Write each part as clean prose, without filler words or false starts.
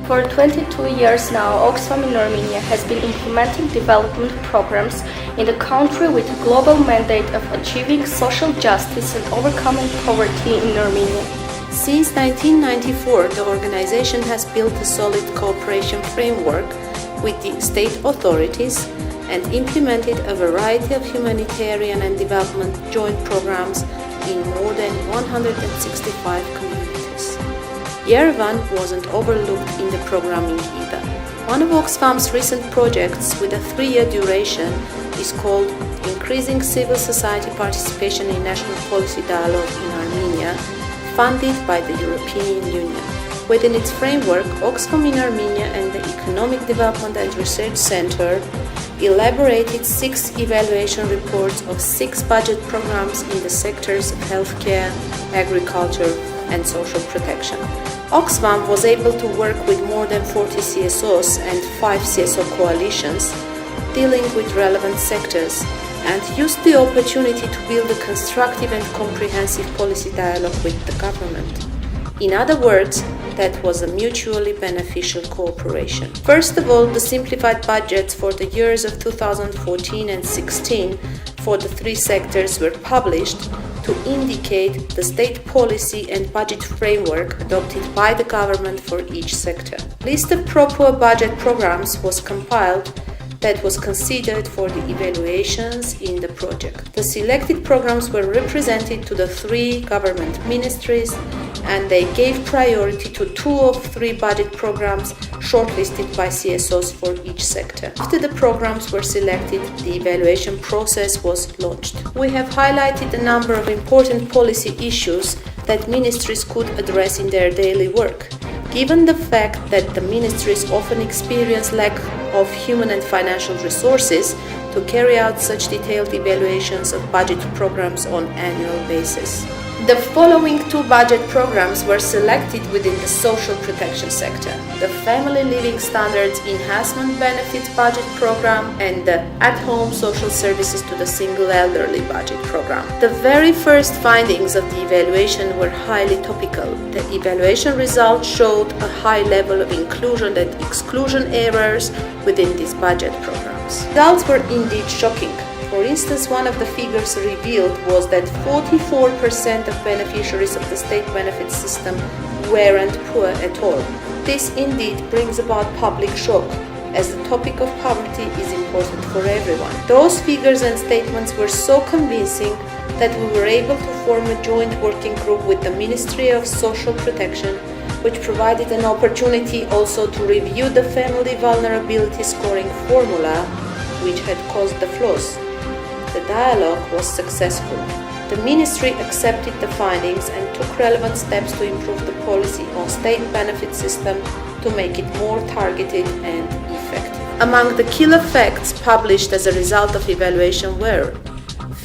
For 22 years now, Oxfam in Armenia has been implementing development programs in the country with a global mandate of achieving social justice and overcoming poverty in Armenia. Since 1994, the organization has built a solid cooperation framework with the state authorities and implemented a variety of humanitarian and development joint programs in more than 165 communities. Yerevan wasn't overlooked in the programming either. One of Oxfam's recent projects with a 3-year duration is called Increasing Civil Society Participation in National Policy Dialogue in Armenia, funded by the European Union. Within its framework, Oxfam in Armenia and the Economic Development and Research Center elaborated 6 evaluation reports of 6 budget programs in the sectors of healthcare, agriculture, and social protection. Oxfam was able to work with more than 40 CSOs and 5 CSO coalitions dealing with relevant sectors and used the opportunity to build a constructive and comprehensive policy dialogue with the government. In other words, that was a mutually beneficial cooperation. First of all, the simplified budgets for the years of 2014 and 16 for the 3 sectors were published to indicate the state policy and budget framework adopted by the government for each sector. A list of proper budget programs was compiled that was considered for the evaluations in the project. The selected programs were represented to the 3 government ministries and they gave priority to 2 of 3 budget programs shortlisted by CSOs for each sector. After the programs were selected, the evaluation process was launched. We have highlighted a number of important policy issues that ministries could address in their daily work. Given the fact that the ministries often experience lack of human and financial resources to carry out such detailed evaluations of budget programs on an annual basis. The following 2 budget programs were selected within the social protection sector: the Family Living Standards Enhancement Benefits Budget Program and the At-Home Social Services to the Single Elderly Budget Program. The very first findings of the evaluation were highly topical. The evaluation results showed a high level of inclusion and exclusion errors within these budget programs. Results were indeed shocking. For instance, one of the figures revealed was that 44% of beneficiaries of the state benefit system weren't poor at all. This indeed brings about public shock, as the topic of poverty is important for everyone. Those figures and statements were so convincing that we were able to form a joint working group with the Ministry of Social Protection, which provided an opportunity also to review the family vulnerability scoring formula, which had caused the flaws. The dialogue was successful. The ministry accepted the findings and took relevant steps to improve the policy on state benefit system to make it more targeted and effective. Among the killer facts published as a result of evaluation were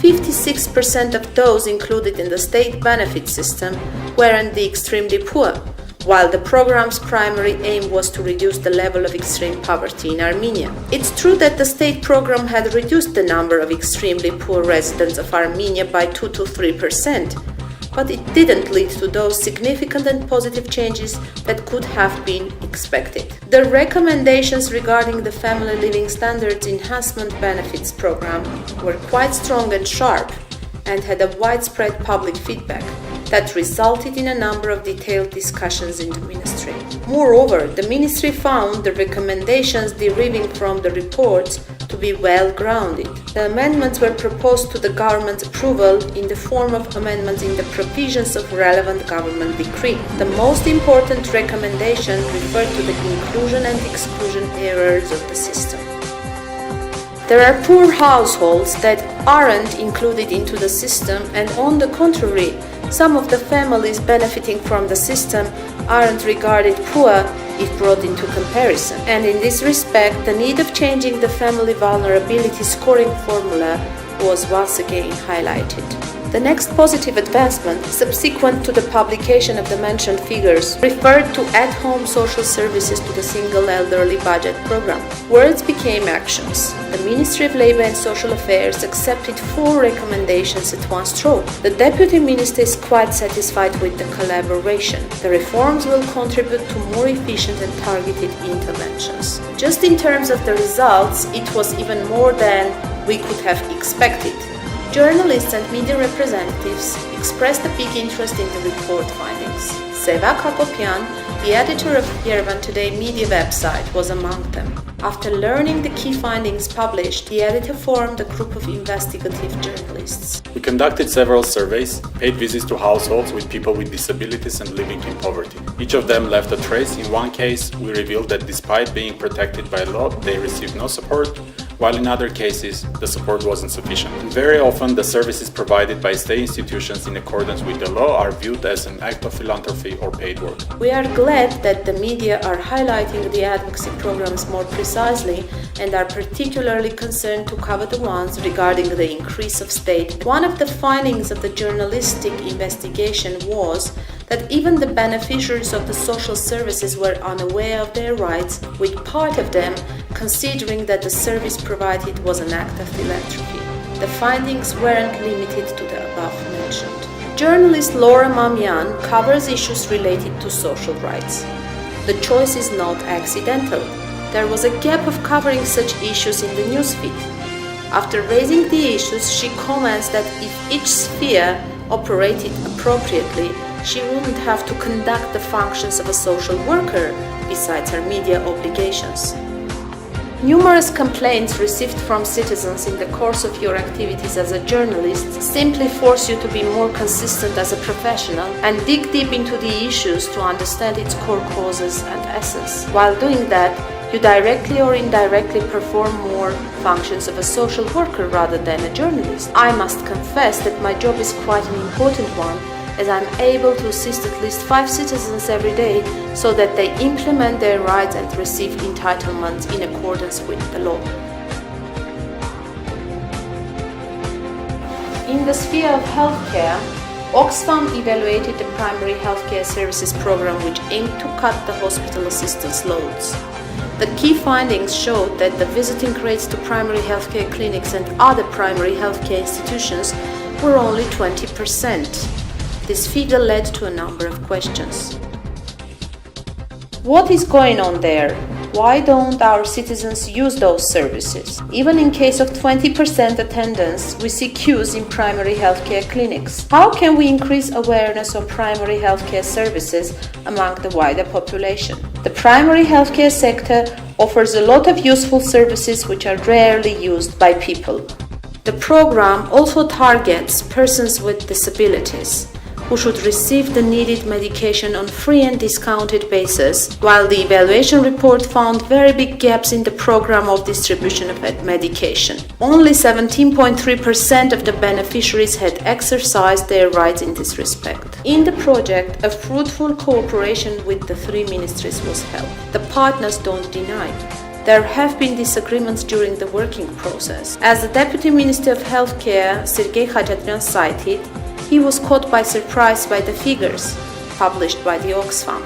56% of those included in the state benefit system weren't the extremely poor, while the program's primary aim was to reduce the level of extreme poverty in Armenia. It's true that the state program had reduced the number of extremely poor residents of Armenia by 2 to 3%, but it didn't lead to those significant and positive changes that could have been expected. The recommendations regarding the Family Living Standards Enhancement Benefits Program were quite strong and sharp and had a widespread public feedback that resulted in a number of detailed discussions in the ministry. Moreover, the ministry found the recommendations deriving from the reports to be well-grounded. The amendments were proposed to the government's approval in the form of amendments in the provisions of relevant government decree. The most important recommendation referred to the inclusion and exclusion errors of the system. There are poor households that aren't included into the system, and on the contrary, some of the families benefiting from the system aren't regarded poor if brought into comparison. And in this respect, the need of changing the family vulnerability scoring formula was once again highlighted. The next positive advancement, subsequent to the publication of the mentioned figures, referred to at-home social services to the single elderly budget program. Words became actions. The Ministry of Labour and Social Affairs accepted 4 recommendations at one stroke. The Deputy Minister is quite satisfied with the collaboration. The reforms will contribute to more efficient and targeted interventions. Just in terms of the results, it was even more than we could have expected. Journalists and media representatives expressed a big interest in the report findings. Sevak Hakopian, the editor of Yerevan Today media website, was among them. After learning the key findings published, the editor formed a group of investigative journalists. We conducted several surveys, paid visits to households with people with disabilities and living in poverty. Each of them left a trace. In one case, we revealed that despite being protected by law, they received no support, while in other cases, the support wasn't sufficient. And very often, the services provided by state institutions in accordance with the law are viewed as an act of philanthropy or paid work. We are glad that the media are highlighting the advocacy programs more precisely and are particularly concerned to cover the ones regarding the increase of state. One of the findings of the journalistic investigation was that even the beneficiaries of the social services were unaware of their rights, with part of them considering that the service provided was an act of philanthropy. The findings weren't limited to the above mentioned. Journalist Laura Mamian covers issues related to social rights. The choice is not accidental. There was a gap of covering such issues in the newsfeed. After raising the issues, she comments that if each sphere operated appropriately, she wouldn't have to conduct the functions of a social worker besides her media obligations. Numerous complaints received from citizens in the course of your activities as a journalist simply force you to be more consistent as a professional and dig deep into the issues to understand its core causes and essence. While doing that, you directly or indirectly perform more functions of a social worker rather than a journalist. I must confess that my job is quite an important one, as I'm able to assist at least 5 citizens every day so that they implement their rights and receive entitlements in accordance with the law. In the sphere of healthcare, Oxfam evaluated the primary healthcare services program, which aimed to cut the hospital assistance loads. The key findings showed that the visiting rates to primary healthcare clinics and other primary healthcare institutions were only 20%. This figure led to a number of questions. What is going on there? Why don't our citizens use those services? Even in case of 20% attendance, we see queues in primary healthcare clinics. How can we increase awareness of primary healthcare services among the wider population? The primary healthcare sector offers a lot of useful services which are rarely used by people. The program also targets persons with disabilities, who should receive the needed medication on free and discounted basis, while the evaluation report found very big gaps in the program of distribution of medication. Only 17.3% of the beneficiaries had exercised their rights in this respect. In the project, a fruitful cooperation with the 3 ministries was held. The partners don't deny. There have been disagreements during the working process. As the Deputy Minister of Healthcare, Sergei Khachaturian, cited, he was caught by surprise by the figures published by the Oxfam.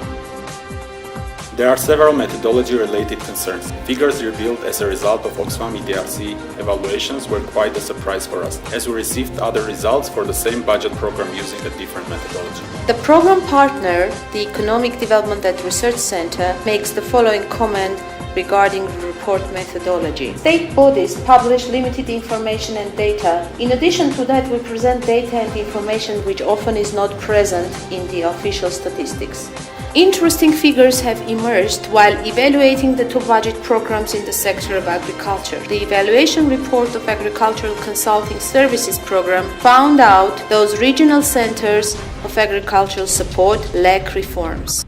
There are several methodology-related concerns. Figures revealed as a result of Oxfam EDRC evaluations were quite a surprise for us, as we received other results for the same budget program using a different methodology. The program partner, the Economic Development and Research Center, makes the following comment regarding the report methodology. State bodies publish limited information and data. In addition to that, we present data and information which often is not present in the official statistics. Interesting figures have emerged while evaluating the 2 budget programs in the sector of agriculture. The evaluation report of Agricultural Consulting Services program found out those regional centers of agricultural support lack reforms.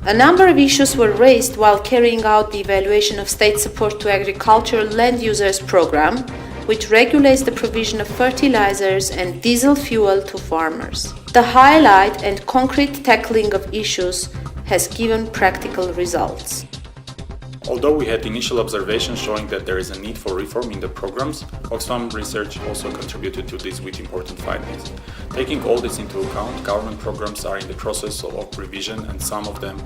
A number of issues were raised while carrying out the evaluation of state support to agricultural land users program, which regulates the provision of fertilizers and diesel fuel to farmers. The highlight and concrete tackling of issues has given practical results. Although we had initial observations showing that there is a need for reform in the programs, Oxfam research also contributed to this with important findings. Taking all this into account, government programs are in the process of revision and some of them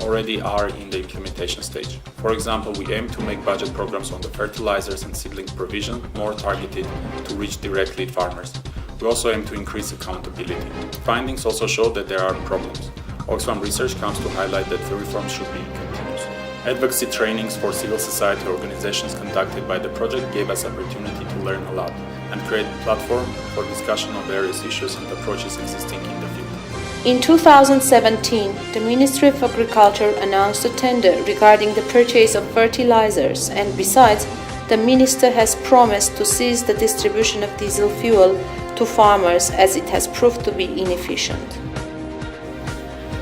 already are in the implementation stage. For example, we aim to make budget programs on the fertilizers and seedlings provision more targeted to reach directly farmers. We also aim to increase accountability. Findings also show that there are problems. Oxfam research comes to highlight that the reforms should be continuous. Advocacy trainings for civil society organizations conducted by the project gave us opportunity to learn a lot and create a platform for discussion of various issues and approaches existing in the field. In 2017, the Ministry of Agriculture announced a tender regarding the purchase of fertilizers, and besides, the Minister has promised to cease the distribution of diesel fuel to farmers as it has proved to be inefficient.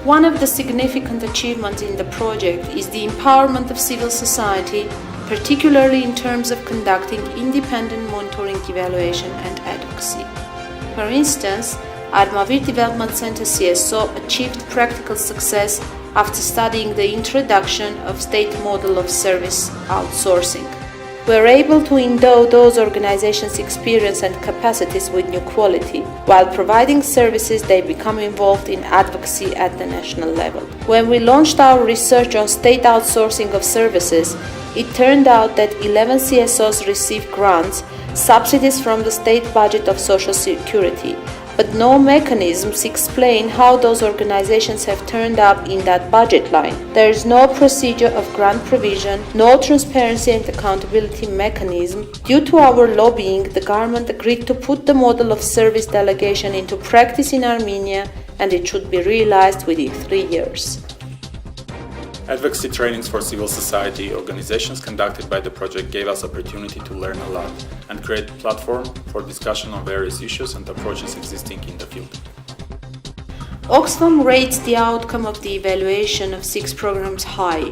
One of the significant achievements in the project is the empowerment of civil society, particularly in terms of conducting independent monitoring, evaluation and advocacy. For instance, Armavir Development Center CSO achieved practical success after studying the introduction of state model of service outsourcing. We are able to endow those organizations' experience and capacities with new quality. While providing services, they become involved in advocacy at the national level. When we launched our research on state outsourcing of services, it turned out that 11 CSOs received grants, subsidies from the state budget of Social Security, but no mechanisms explain how those organizations have turned up in that budget line. There is no procedure of grant provision, no transparency and accountability mechanism. Due to our lobbying, the government agreed to put the model of service delegation into practice in Armenia, and it should be realized within 3 years. Advocacy trainings for civil society organizations conducted by the project gave us opportunity to learn a lot and create a platform for discussion on various issues and approaches existing in the field. Oxfam rates the outcome of the evaluation of 6 programs high.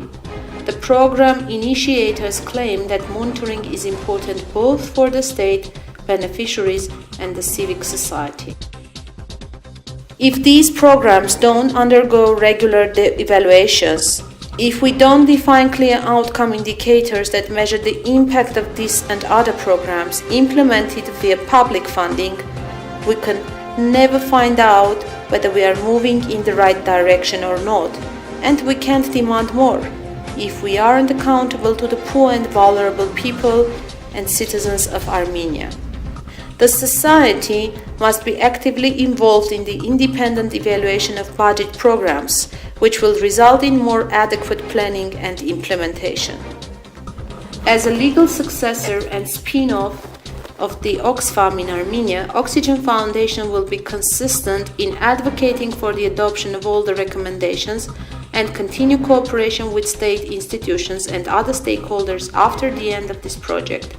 The program initiators claim that monitoring is important both for the state, beneficiaries, and the civic society. If these programs don't undergo regular evaluations, if we don't define clear outcome indicators that measure the impact of this and other programs implemented via public funding, we can never find out whether we are moving in the right direction or not, and we can't demand more if we aren't accountable to the poor and vulnerable people and citizens of Armenia. The society must be actively involved in the independent evaluation of budget programs, which will result in more adequate planning and implementation. As a legal successor and spin-off of the Oxfam in Armenia, Oxygen Foundation will be consistent in advocating for the adoption of all the recommendations and continue cooperation with state institutions and other stakeholders after the end of this project,